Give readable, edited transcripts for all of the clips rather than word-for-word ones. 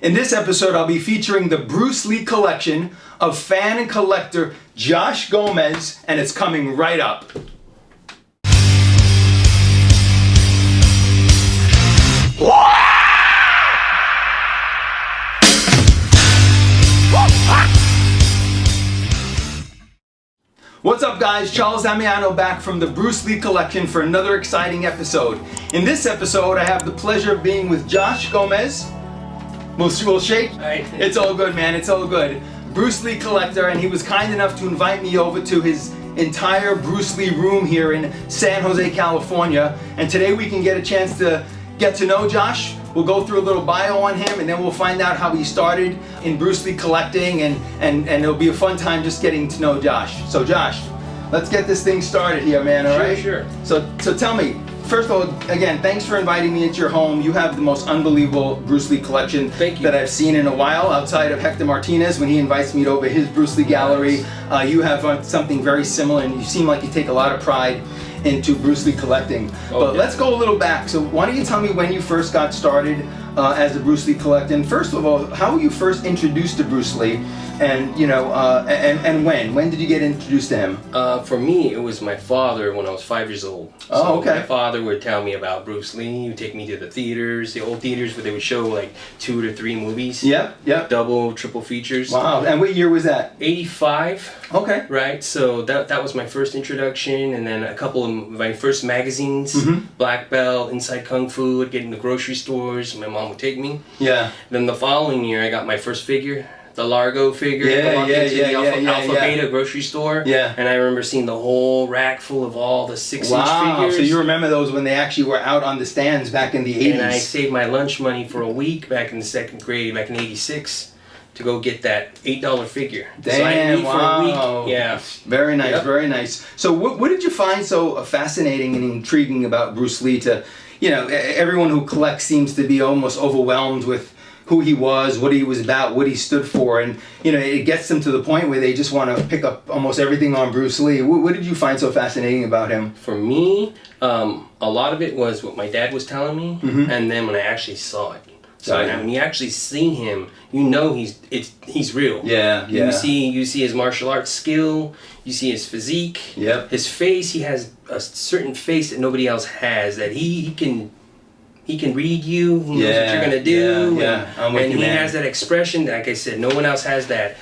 In this episode, I'll be featuring the Bruce Lee collection of fan and collector Josh Gomez, and it's coming right up. What's up, guys? Charles Damiano back from the Bruce Lee collection for another exciting episode. In this episode, I have the pleasure of being with Josh Gomez. We'll shake. Right. It's all good, man. It's all good. Bruce Lee collector, and he was kind enough to invite me over to his entire Bruce Lee room here in San Jose, California. And today we can get a chance to get to know Josh. We'll go through a little bio on him, and then we'll find out how he started in Bruce Lee collecting, and it'll be a fun time just getting to know Josh. So Josh, let's get this thing started here, man, all right? Sure. So tell me, first of all, again, thanks for inviting me into your home. You have the most unbelievable Bruce Lee collection that I've seen in a while, outside of Hector Martinez when he invites me over his Bruce Lee gallery. Nice. You have something very similar, and you seem like you take a lot of pride into Bruce Lee collecting. But let's go a little back. So why don't you tell me when you first got started as a Bruce Lee collector? And first of all, how were you first introduced to Bruce Lee? And and when did you get introduced to him? For me, it was my father when I was 5 years old. Oh, okay. My father would tell me about Bruce Lee. He would take me to the theaters, the old theaters where they would show like 2 to 3 movies. Yep. Double, triple features. Wow. And what year was that? 85. Okay. Right. So that was my first introduction, and then a couple of my first magazines, Black Belt, Inside Kung Fu. I'd get in the grocery stores. My mom would take me. Yeah. Then the following year, I got my first figure. The Largo figure. Yeah. Alpha Beta grocery store. Yeah. And I remember seeing the whole rack full of all the 6-inch figures. So you remember those when they actually were out on the stands back in the 80s. And I saved my lunch money for a week back in the 2nd grade, back in '86, to go get that $8 figure. Damn, so I ate wow. for a week. Yeah. Very nice, very nice. So what did you find so fascinating and intriguing about Bruce Lee to, everyone who collects seems to be almost overwhelmed with who he was, what he was about, what he stood for, and it gets them to the point where they just want to pick up almost everything on Bruce Lee. What did you find so fascinating about him? For me, a lot of it was what my dad was telling me, and then when I actually saw it. So when you actually see him, he's real. Yeah. You see his martial arts skill. You see his physique. Yep. His face. He has a certain face that nobody else has. That he can read you. He knows what you're gonna do. Yeah. And he has that expression. Like I said, no one else has that.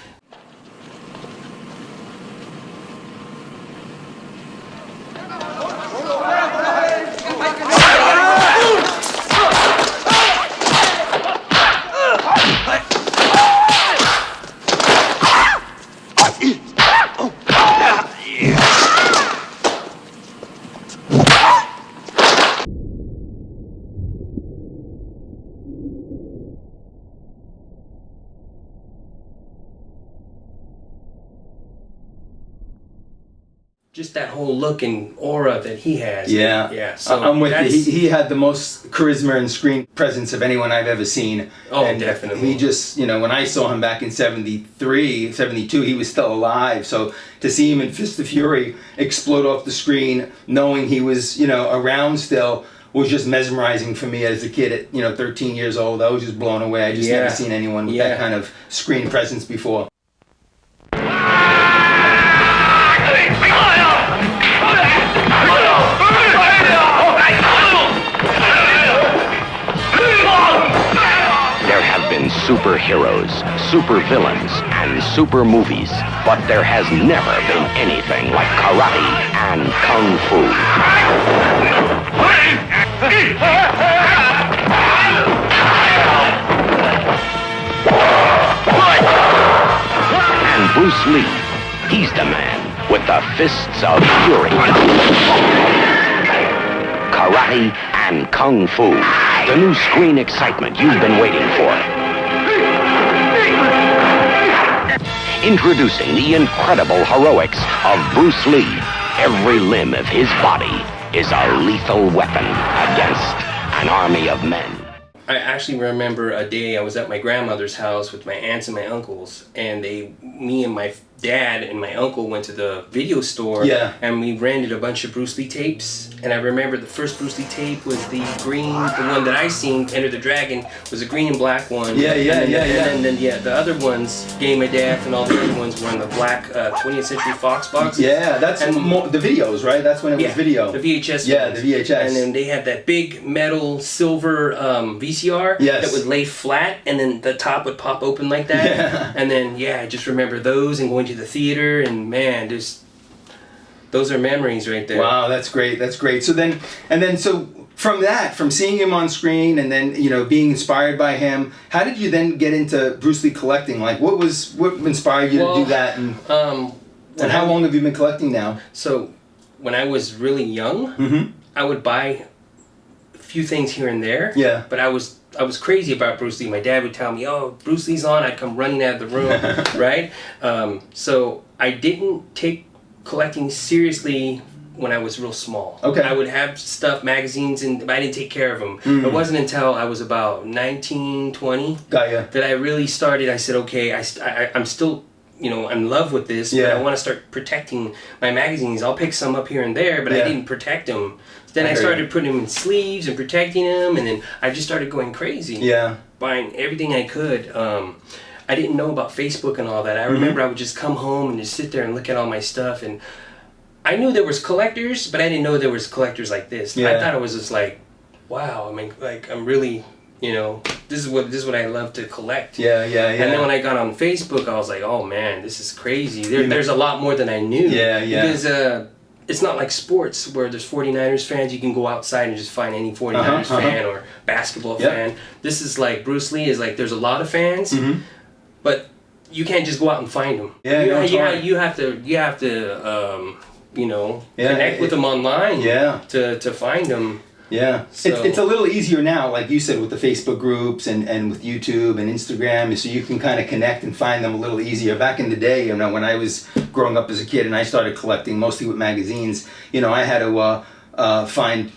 Just that whole look and aura that he has. Yeah. So I'm with you. He had the most charisma and screen presence of anyone I've ever seen. Oh, and definitely. He just, when I saw him back in 73, 72, he was still alive. So to see him in Fist of Fury explode off the screen, knowing he was, around still, was just mesmerizing for me as a kid at, 13 years old. I was just blown away. I just never seen anyone with that kind of screen presence before. Superheroes, supervillains, and super movies, but there has never been anything like karate and kung fu. And Bruce Lee, he's the man with the fists of fury. Karate and kung fu, the new screen excitement you've been waiting for. Introducing the incredible heroics of Bruce Lee. Every limb of his body is a lethal weapon against an army of men. I actually remember a day I was at my grandmother's house with my aunts and my uncles, and me and my dad and my uncle went to the video store, and we rented a bunch of Bruce Lee tapes. And I remember the first Bruce Lee tape was the one that I seen, Enter the Dragon, was a green and black one. And then the other ones, Game of Death and all the other ones were in the black 20th Century Fox box. Yeah, that's the videos, right? That's when it was video. The VHS. Yeah, the VHS. And then they had that big metal silver VCR that would lay flat, and then the top would pop open like that. Yeah. And then I just remember those and going to the theater, and man, those are memories right there. Wow, that's great. That's great. So from seeing him on screen and then, being inspired by him, how did you then get into Bruce Lee collecting? Like, what inspired you to do that? And how long have you been collecting now? So, when I was really young, I would buy a few things here and there. Yeah. But I was crazy about Bruce Lee. My dad would tell me, "Oh, Bruce Lee's on." I'd come running out of the room, right? So I didn't take collecting seriously when I was real small. Okay. I would have stuff, magazines, but I didn't take care of them. It wasn't until I was about 19, 20 that I really started. I said, okay, I'm still, in love with this, but I want to start protecting my magazines. I'll pick some up here and there, but I didn't protect them. Then I started putting them in sleeves and protecting them, and then I just started going crazy. Yeah. Buying everything I could. I didn't know about Facebook and all that. I remember I would just come home and just sit there and look at all my stuff, and I knew there was collectors, but I didn't know there was collectors like this. Yeah. I thought it was just like, wow, I mean, like, I'm really, this is what I love to collect. Yeah. And then when I got on Facebook, I was like, oh man, this is crazy. There's a lot more than I knew. Yeah. Because it's not like sports where there's 49ers fans. You can go outside and just find any 49ers fan or basketball fan. This is like, Bruce Lee is like, there's a lot of fans, but you can't just go out and find them. Yeah, you have to connect with them online to find them. Yeah, so it's a little easier now, like you said, with the Facebook groups and with YouTube and Instagram, so you can kind of connect and find them a little easier. Back in the day, when I was growing up as a kid and I started collecting mostly with magazines, I had to find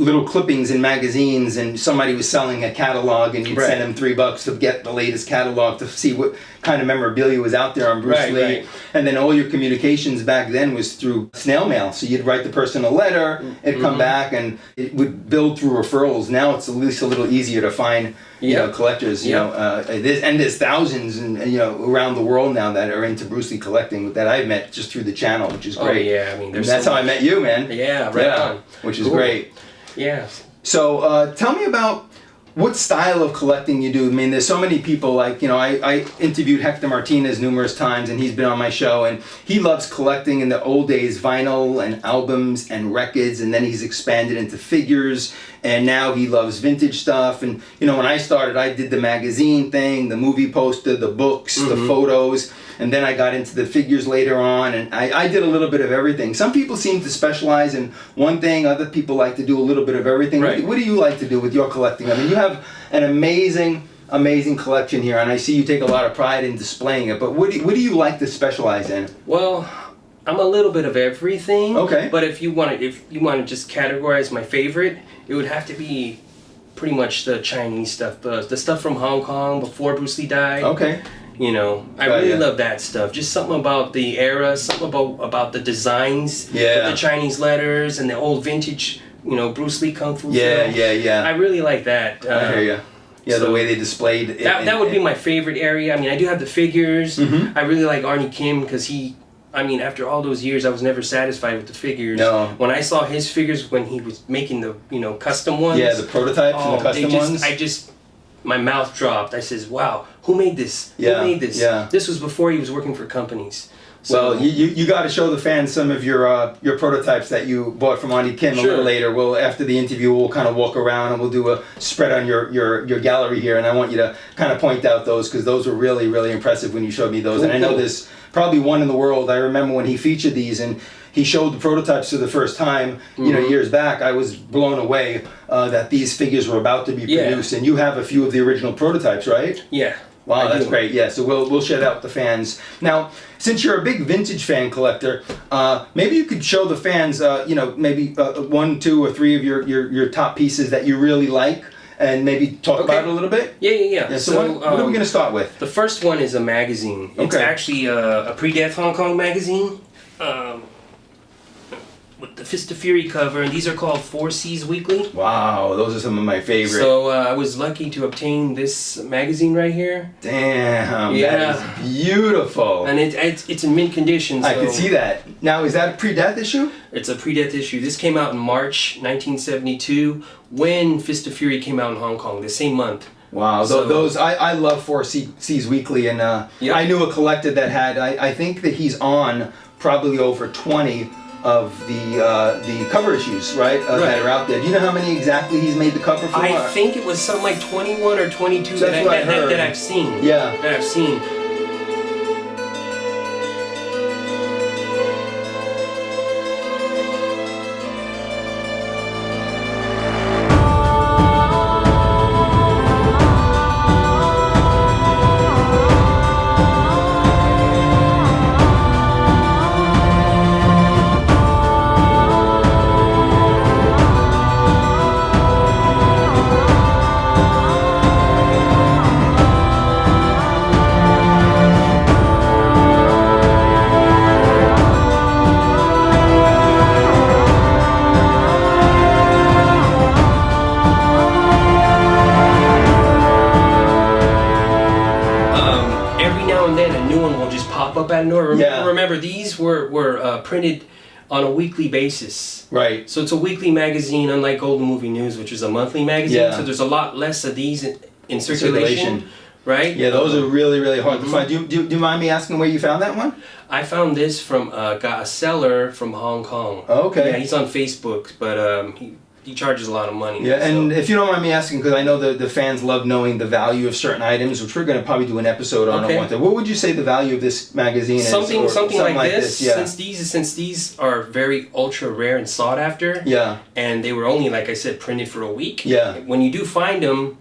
little clippings in magazines, and somebody was selling a catalog, and you'd send them $3 to get the latest catalog to see what kind of memorabilia was out there on Bruce Lee. Right. And then all your communications back then was through snail mail. So you'd write the person a letter, it'd come back, and it would build through referrals. Now it's at least a little easier to find collectors. There's thousands around the world now that are into Bruce Lee collecting that I've met just through the channel, which is great. Oh yeah, I mean, that's how I met you, man. Yeah, on. Which is great. Yeah. So tell me about what style of collecting you do. I mean, there's so many people, like, I interviewed Hector Martinez numerous times, and he's been on my show, and he loves collecting in the old days, vinyl and albums and records, and then he's expanded into figures, and now he loves vintage stuff. And, when I started, I did the magazine thing, the movie poster, the books, the photos, and then I got into the figures later on, and I did a little bit of everything. Some people seem to specialize in one thing, other people like to do a little bit of everything. Right. What do you like to do with your collecting? I mean, you have an amazing collection here, and I see you take a lot of pride in displaying it, but what do you like to specialize in? Well, I'm a little bit of everything. Okay. But if you want to just categorize my favorite, it would have to be pretty much the Chinese stuff, the stuff from Hong Kong before Bruce Lee died. Okay. I really love that stuff. Just something about the era, something about the designs, the Chinese letters, and the old vintage, Bruce Lee Kung Fu film. Yeah. I really like that. I hear you. Yeah, so the way they displayed it. That would be my favorite area. I mean, I do have the figures. I really like Arnie Kim because after all those years, I was never satisfied with the figures. No. When I saw his figures when he was making the, custom ones. Yeah, the prototypes and the custom ones. My mouth dropped. I says, wow, who made this? Who made this? Yeah. This was before he was working for companies. So, well, you got to show the fans some of your prototypes that you bought from Arnie Kim a little later. Well, after the interview, we'll kind of walk around and we'll do a spread on your gallery here, and I want you to kind of point out those, because those were really, really impressive when you showed me those. And I know there's probably one in the world. I remember when he featured these and he showed the prototypes for the first time, years back. I was blown away that these figures were about to be produced, and you have a few of the original prototypes, right? Yeah. Wow, that's great. Yeah, so we'll share that with the fans. Now, since you're a big vintage fan collector, maybe you could show the fans, maybe 1, 2, or 3 of your top pieces that you really like, and maybe talk about it a little bit? Yeah. So what are we going to start with? The first one is a magazine. It's actually a pre-death Hong Kong magazine. With the Fist of Fury cover, and these are called 4C's Weekly. Wow, those are some of my favorites. So I was lucky to obtain this magazine right here. Damn, that is beautiful. And it's in mint condition. So I can see that. Now, is that a pre-death issue? It's a pre-death issue. This came out in March 1972 when Fist of Fury came out in Hong Kong, the same month. Wow, those I love 4C's Weekly, and I knew a collector that had, I think that he's on probably over 20 of the cover issues, right, that are out there. Do you know how many exactly he's made the cover for? I think it was something like 21 or 22 that I've seen. Yeah. That I've seen. Remember, these were printed on a weekly basis. Right. So it's a weekly magazine, unlike Golden Movie News, which is a monthly magazine. Yeah. So there's a lot less of these in circulation. Right? Yeah, those are really, really hard to find. Do you mind me asking where you found that one? I found this from a seller from Hong Kong. Oh, okay. Yeah, he's on Facebook, but he charges a lot of money. Yeah, and if you don't mind me asking, because I know the fans love knowing the value of certain items, which we're going to probably do an episode on. Okay. What would you say the value of this magazine is? Something like this. Yeah. Since these are very ultra rare and sought after. Yeah. And they were only, like I said, printed for a week. Yeah. When you do find them,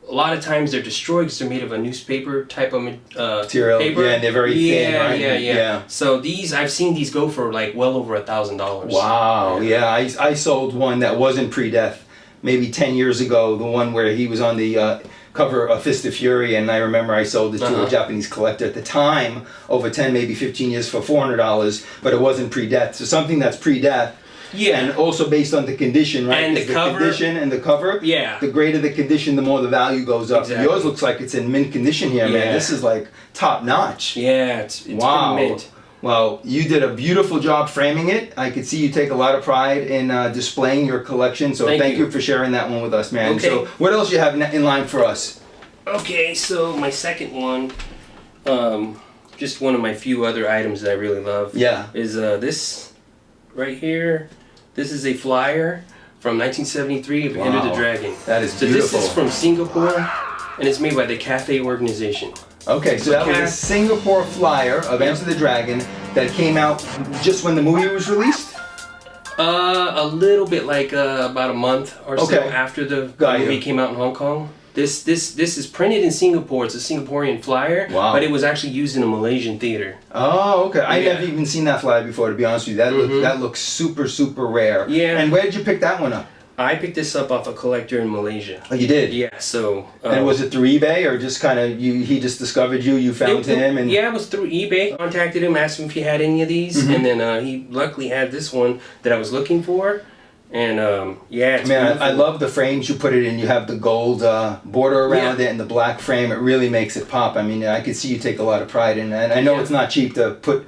a lot of times they're destroyed because they're made of a newspaper type of material. Paper. Yeah, and they're very thin, right? Yeah. So I've seen these go for like well over $1,000. Wow. Yeah, I sold one that wasn't pre-death maybe 10 years ago. The one where he was on the cover of Fist of Fury, and I remember I sold it to a Japanese collector at the time, over 10, maybe 15 years for $400, but it wasn't pre-death. So something that's pre-death. Yeah, and also based on the condition, right? And the cover. Condition and the cover. Yeah. The greater the condition, the more the value goes up. Exactly. Yours looks like it's in mint condition here, man. This is like top notch. Yeah, it's wow. Pretty mint. Well, you did a beautiful job framing it. I could see you take a lot of pride in displaying your collection. So thank you for sharing that one with us, man. Okay. So what else you have in line for us? Okay, so my second one, just one of my few other items that I really love. Yeah. Is this right here. This is a flyer from 1973 of Enter the Dragon. That is so beautiful. This is from Singapore, and it's made by the Cafe Organization. Okay, so that was a Singapore flyer of Enter the Dragon that came out just when the movie was released? A little bit like about a month or so after the movie came out in Hong Kong. This is printed in Singapore. It's a Singaporean flyer, but it was actually used in a Malaysian theater. Oh, okay. I never even seen that flyer before, to be honest with you. That looks super, super rare. Yeah. And where did you pick that one up? I picked this up off a collector in Malaysia. Oh, you did? Yeah, so... and was it through eBay, or just kind of, he just discovered you found him? And yeah, it was through eBay. Contacted him, asked him if he had any of these, and then he luckily had this one that I was looking for. And it's man, I love the frames you put it in. You have the gold border around it and the black frame. It really makes it pop. I mean, I could see you take a lot of pride in it. And I know it's not cheap to put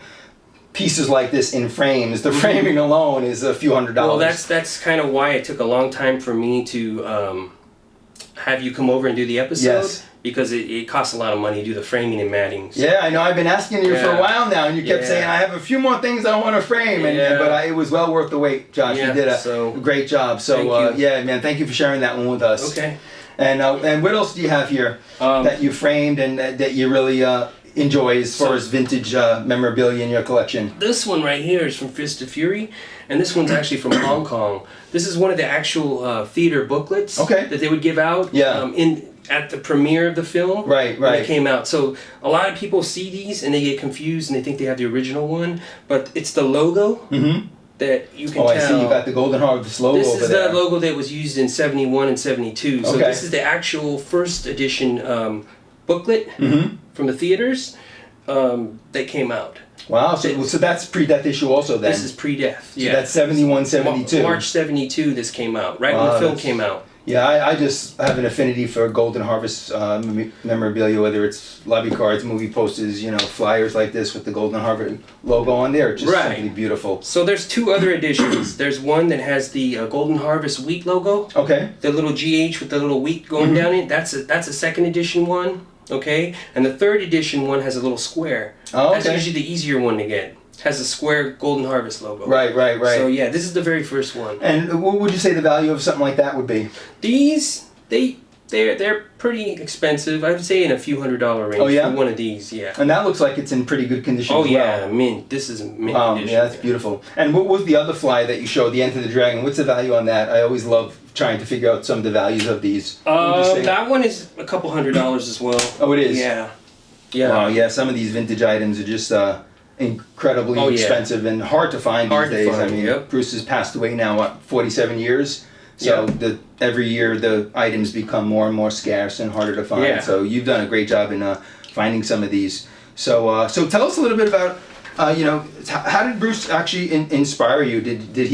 pieces like this in frames. The framing alone is a few $100s. Well, that's kind of why it took a long time for me to have you come over and do the episode. Yes. Because it costs a lot of money to do the framing and matting. So. Yeah, I know. I've been asking you for a while now, and you kept saying, I have a few more things I want to frame. But it was well worth the wait, Josh. You did a great job. So, yeah, man, thank you for sharing that one with us. Okay. And what else do you have here that you framed and that you really enjoy as far as vintage memorabilia in your collection? This one right here is from Fist of Fury, and this one's actually from Hong Kong. This is one of the actual theater booklets that they would give out at the premiere of the film. Right. When it came out. So a lot of people see these and they get confused and they think they have the original one, but it's the logo. that you can tell. Oh, I see. You got the Golden Harvest logo over there. This is the logo that was used in 71 and 72. So okay. This is the actual first edition booklet from the theaters that came out. Wow, so that's pre-death issue also then? This is pre-death, yeah. So that's 71, 72. March 72 this came out, right when the film came out. Yeah, I just have an affinity for Golden Harvest memorabilia, whether it's lobby cards, movie posters, you know, flyers like this with the Golden Harvest logo on there. It's just simply beautiful. So there's two other editions. There's one that has the Golden Harvest wheat logo. Okay. The little GH with the little wheat going down it. That's a second edition one. Okay, and the third edition one has a little square. Oh, okay. That's usually the easier one to get. Has a square Golden Harvest logo. Right. So yeah, this is the very first one. And what would you say the value of something like that would be? These, they're pretty expensive. I would say in a few $100 range for one of these. Yeah. And that looks like it's in pretty good condition. Oh yeah, mint. This is mint condition. Yeah, that's beautiful. And what was the other fly that you showed, the Enter the Dragon? What's the value on that? I always love trying to figure out some of the values of these. That one is a couple $100 as well. Oh, it is? Yeah. Wow, yeah, some of these vintage items are just incredibly expensive and hard to find these days. I mean, Bruce has passed away now, what, 47 years? So every year the items become more and more scarce and harder to find. Yeah. So you've done a great job in finding some of these. So tell us a little bit about, you know, how did Bruce actually inspire you? Did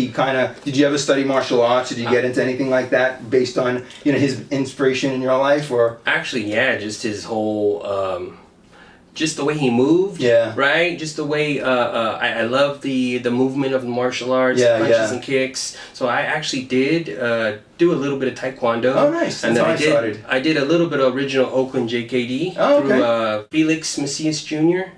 you ever study martial arts? Did you get into anything like that based on, you know, his inspiration in your life? Or actually, yeah, just his whole. Just the way he moved, right? Just the way I love the movement of martial arts, punches and kicks. So I actually did do a little bit of Taekwondo. Oh, nice! That's how I started. I did a little bit of original Oakland JKD through Felix Macias Jr.,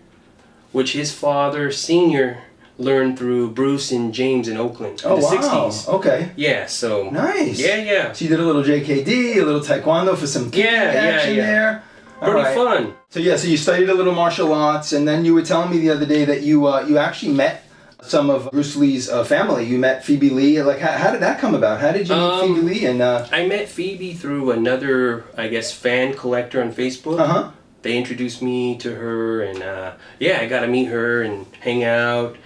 which his father, Senior, learned through Bruce and James in Oakland in the 60s. Okay. Yeah, so nice. Yeah. So you did a little JKD, a little Taekwondo for some kicking action there. Pretty fun. So so you studied a little martial arts, and then you were telling me the other day that you actually met some of Bruce Lee's family. You met Phoebe Lee. Like, how did that come about? How did you meet Phoebe Lee? And I met Phoebe through another, I guess, fan collector on Facebook. They introduced me to her, and I got to meet her and hang out.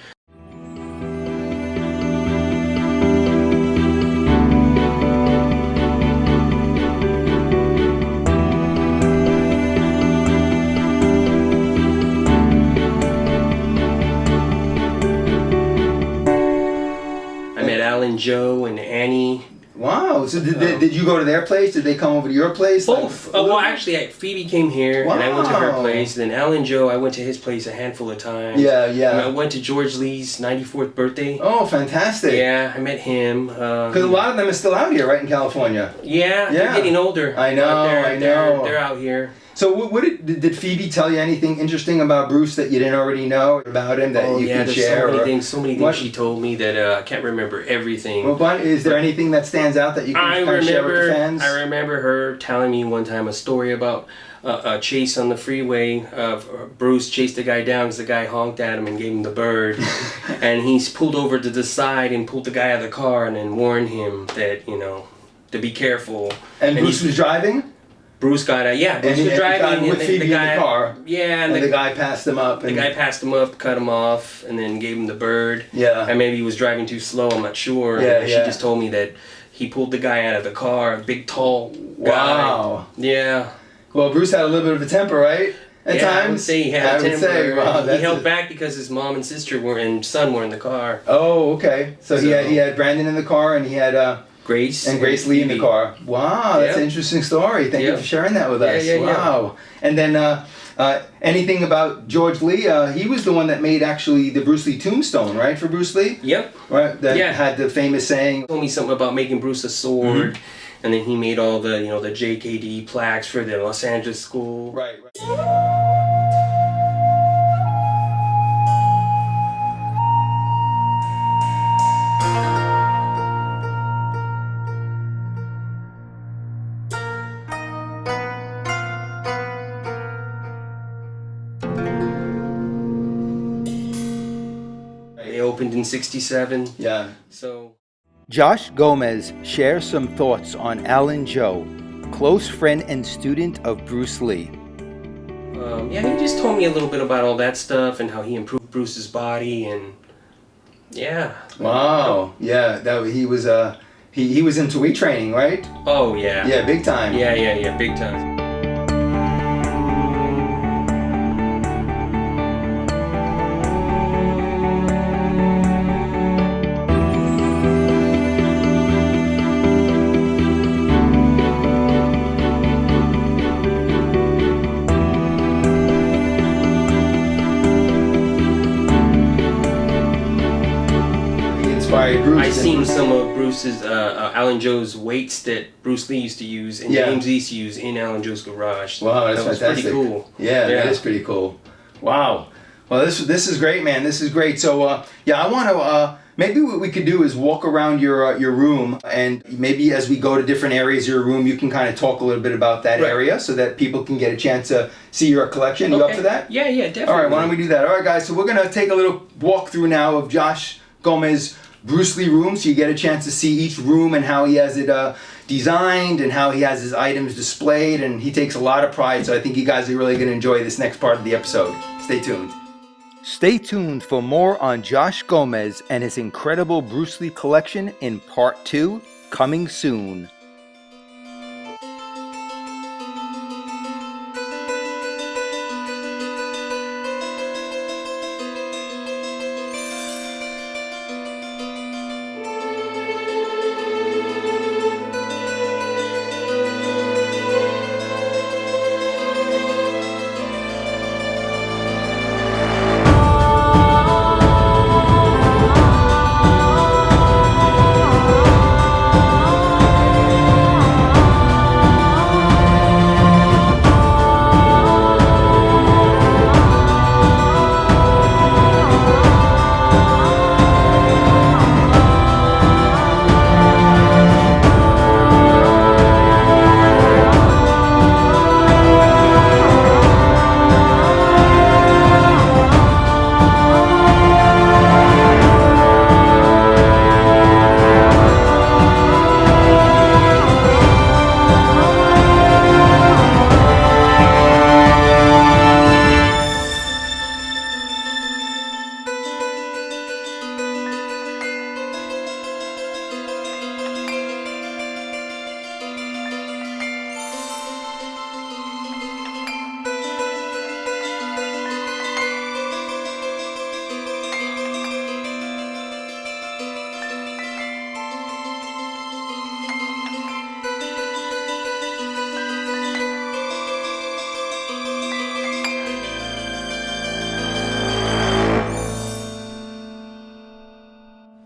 Joe and Annie. Wow! So did you go to their place? Did they come over to your place? Both. Well, actually, Phoebe came here, and I went to her place. Then Alan Joe, I went to his place a handful of times. Yeah. And I went to George Lee's 94th birthday. Oh, fantastic! Yeah, I met him. Because a lot of them are still out here, right in California. Yeah, they're getting older. I know. They're out here. So what did Phoebe tell you anything interesting about Bruce that you didn't already know about him that you can share? So many things she told me that I can't remember everything. Well, but is there anything that stands out that you can kind of share with the fans? I remember her telling me one time a story about a chase on the freeway. Bruce chased the guy down because the guy honked at him and gave him the bird. And he pulled over to the side and pulled the guy out of the car and then warned him that, you know, to be careful. And Bruce was driving? Bruce got Bruce was driving with Phoebe in the car. Yeah, and the guy passed him up. The guy passed him up, cut him off, and then gave him the bird. Yeah. And maybe he was driving too slow. I'm not sure. Yeah. She just told me that he pulled the guy out of the car, a big, tall guy. Wow. Yeah. Well, Bruce had a little bit of a temper, right? At times. I would say he had a temper. Wow, he held back because his mom and sister and son were in the car. Oh, okay. So he had Brandon in the car, and he had Grace Lee in the car. Wow, that's an interesting story. Thank you for sharing that with us. Wow. And then anything about George Lee? He was the one that made actually the Bruce Lee tombstone, right, for Bruce Lee? Yep. Right. That had the famous saying. He told me something about making Bruce a sword, and then he made all the the JKD plaques for the Los Angeles school. Right. They opened in '67. Yeah. So. Josh Gomez shares some thoughts on Alan Joe, close friend and student of Bruce Lee. He just told me a little bit about all that stuff and how he improved Bruce's body, and Yeah. Wow. Yeah, he was he was into weight training, right? Oh yeah. Yeah, big time. Yeah, big time. Bruce. I seen some of Bruce's, Alan Joe's weights that Bruce Lee used to use and James Lee used to use in Alan Joe's garage. Wow, that's fantastic. Pretty cool. Yeah, that is pretty cool. Wow. Well, this is great, man. This is great. So, yeah, I want to, maybe what we could do is walk around your room, and maybe as we go to different areas of your room, you can kind of talk a little bit about that area so that people can get a chance to see your collection. You up for that? Yeah, definitely. All right, why don't we do that? All right, guys, so we're going to take a little walk through now of Josh Gomez's Bruce Lee room, so you get a chance to see each room and how he has it designed and how he has his items displayed, and he takes a lot of pride, so I think you guys are really going to enjoy this next part of the episode. Stay tuned. Stay tuned for more on Josh Gomez and his incredible Bruce Lee collection in part 2, coming soon.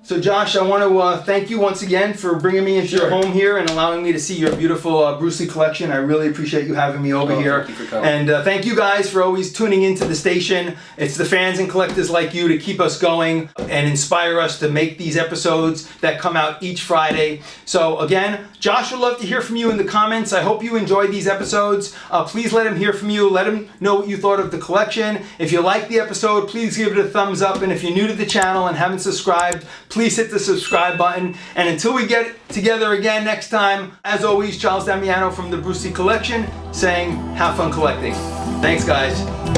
So Josh, I want to thank you once again for bringing me into your home here and allowing me to see your beautiful Bruce Lee collection. I really appreciate you having me over here. Thank you for coming. And thank you guys for always tuning into the station. It's the fans and collectors like you to keep us going and inspire us to make these episodes that come out each Friday. So again, Josh would love to hear from you in the comments. I hope you enjoyed these episodes. Please let him hear from you. Let him know what you thought of the collection. If you liked the episode, please give it a thumbs up. And if you're new to the channel and haven't subscribed, please hit the subscribe button. And until we get together again next time, as always, Charles Damiano from the Bruce Lee Collection saying, have fun collecting. Thanks, guys.